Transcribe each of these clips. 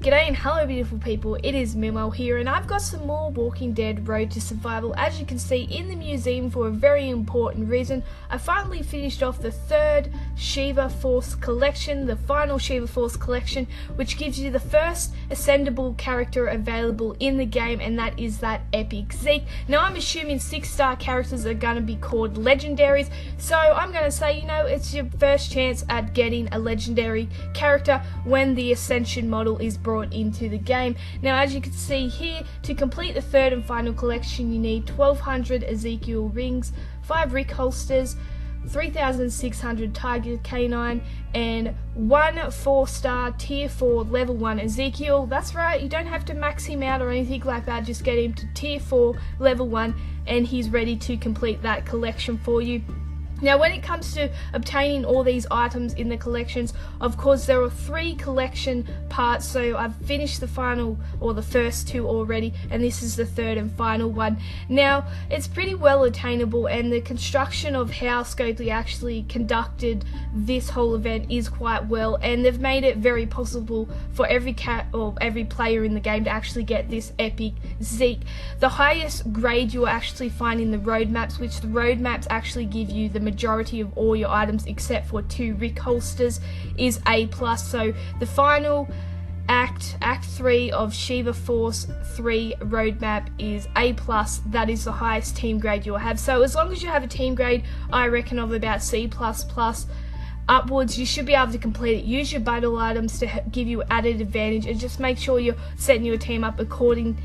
G'day and hello beautiful people, it is Mimo here and I've got some more Walking Dead Road to Survival. As you can see in the museum for a very important reason, I finally finished off the third Shiva Force collection, the final Shiva Force collection, which gives you the first Ascendable character available in the game, and that is that epic Zeke. Now I'm assuming 6-star characters are going to be called legendaries, so I'm going to say, it's your first chance at getting a legendary character when the Ascension model is brought into the game. Now as you can see here, to complete the third and final collection you need 1200 Ezekiel rings, 5 Rick holsters, 3600 Tiger Canine, and 1 4-star tier 4 level 1 Ezekiel. That's right, you don't have to max him out or anything like that, just get him to tier 4 level 1 and he's ready to complete that collection for you. Now when it comes to obtaining all these items in the collections, of course there are 3 collection parts, so I've finished the final or the first 2 already, and this is the third and final one. Now it's pretty well attainable, and the construction of how Scopely actually conducted this whole event is quite well, and they've made it very possible for every player in the game to actually get this epic Zeke. The highest grade you will actually find in the road maps, which the road maps actually give you the majority of all your items except for 2 Rick holsters, is A+. So the final Act 3 of Shiva Force 3 roadmap is A+. That is the highest team grade you'll have. So as long as you have a team grade, I reckon, of about C++ upwards, you should be able to complete it. Use your battle items to give you added advantage, and just make sure you're setting your team up according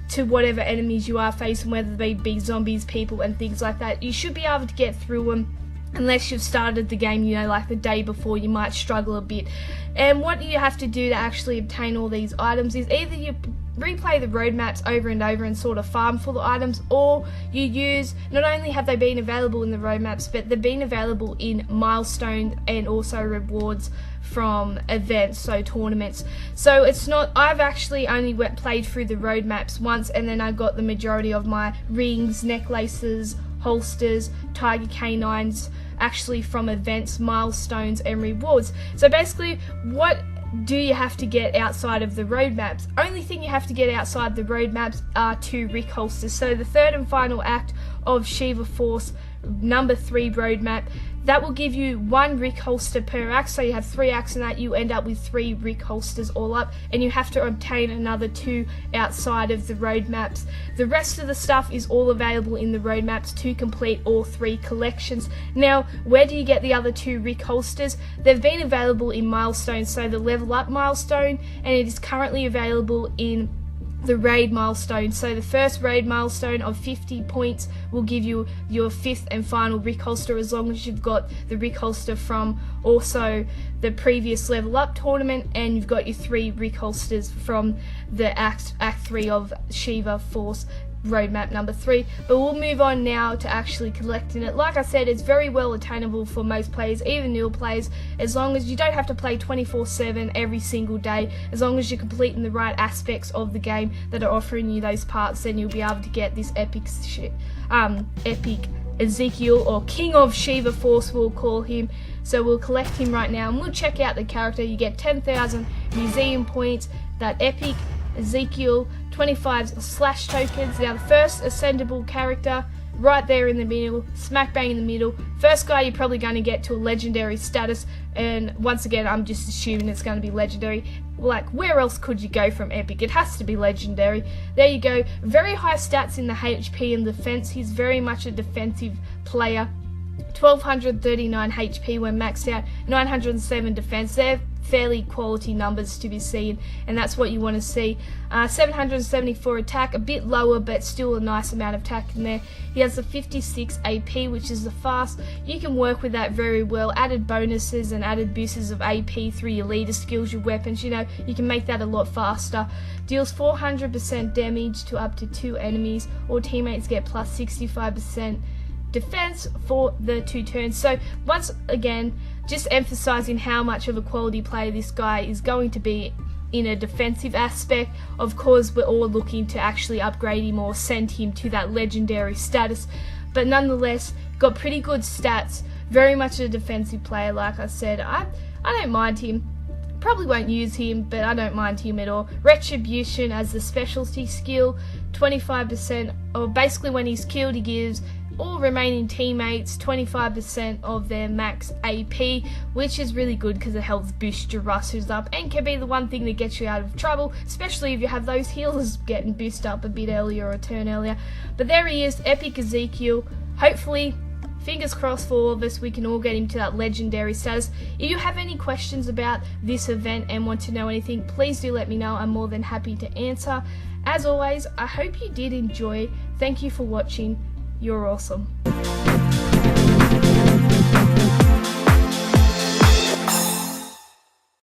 to whatever enemies you are facing, whether they be zombies, people and things like that. You should be able to get through them, unless you've started the game, like the day before, you might struggle a bit. And what you have to do to actually obtain all these items is either you replay the road maps over and over and sort of farm for the items, or you use, not only have they been available in the road maps, but they've been available in milestones and also rewards from events, so tournaments. So it's not, I've actually only played through the road maps once, and then I got the majority of my rings, necklaces, holsters, tiger canines actually from events, milestones and rewards. So basically, what do you have to get outside of the road maps? Only thing you have to get outside the road maps are 2 Rick holsters. So the third and final act of Shiva Force number 3 roadmap, that will give you 1 Rick holster per act. So you have 3 acts in that, you end up with 3 Rick holsters all up, and you have to obtain another 2 outside of the road maps. The rest of the stuff is all available in the road maps to complete all 3 collections. Now, where do you get the other 2 Rick holsters? They've been available in milestones, so the level up milestone, and it is currently available in the raid milestone. So the first raid milestone of 50 points will give you your 5th and final Rick holster, as long as you've got the Rick holster from also the previous level up tournament, and you've got your 3 Rick holsters from the Act 3 of Shiva Force roadmap number 3. But we'll move on now to actually collecting it. Like I said, it's very well attainable for most players, even new players, as long as you don't have to play 24/7 every single day. As long as you're completing the right aspects of the game that are offering you those parts, then you'll be able to get this epic Ezekiel, or King of Shiva Force we'll call him. So we'll collect him right now and we'll check out the character. You get 10,000 museum points, that epic Ezekiel, 25 slash tokens. Now the first Ascendable character right there in the middle, smack bang in the middle. First guy you're probably going to get to a legendary status, and once again I'm just assuming it's going to be legendary. Like, where else could you go from epic? It has to be legendary. There you go. Very high stats in the HP and defense. He's very much a defensive player. 1239 HP when maxed out, 907 defense. They're fairly quality numbers to be seen, and that's what you want to see. 774 attack, a bit lower but still a nice amount of attack in there. He has the 56 AP, which is the fast. You can work with that very well. Added bonuses and added boosters of AP through your leader skills, your weapons, you can make that a lot faster. Deals 400% damage to up to 2 enemies, or teammates get plus 65% defense for the 2 turns. So once again, just emphasizing how much of a quality player this guy is going to be in a defensive aspect. Of course, we're all looking to actually upgrade him or send him to that legendary status, but nonetheless got pretty good stats. Very much a defensive player, like I said. I don't mind him. Probably won't use him, but I don't mind him at all. Retribution as the specialty skill, 25%, or basically when he's killed he gives all remaining teammates 25% of their max AP, which is really good because it helps boost your rushes up and can be the one thing that gets you out of trouble, especially if you have those healers getting boosted up a bit earlier or a turn earlier. But there he is, Epic Ezekiel. Hopefully, fingers crossed for all of us, we can all get him to that legendary status. If you have any questions about this event and want to know anything, please do let me know. I'm more than happy to answer. As always, I hope you did enjoy. Thank you for watching. You're awesome.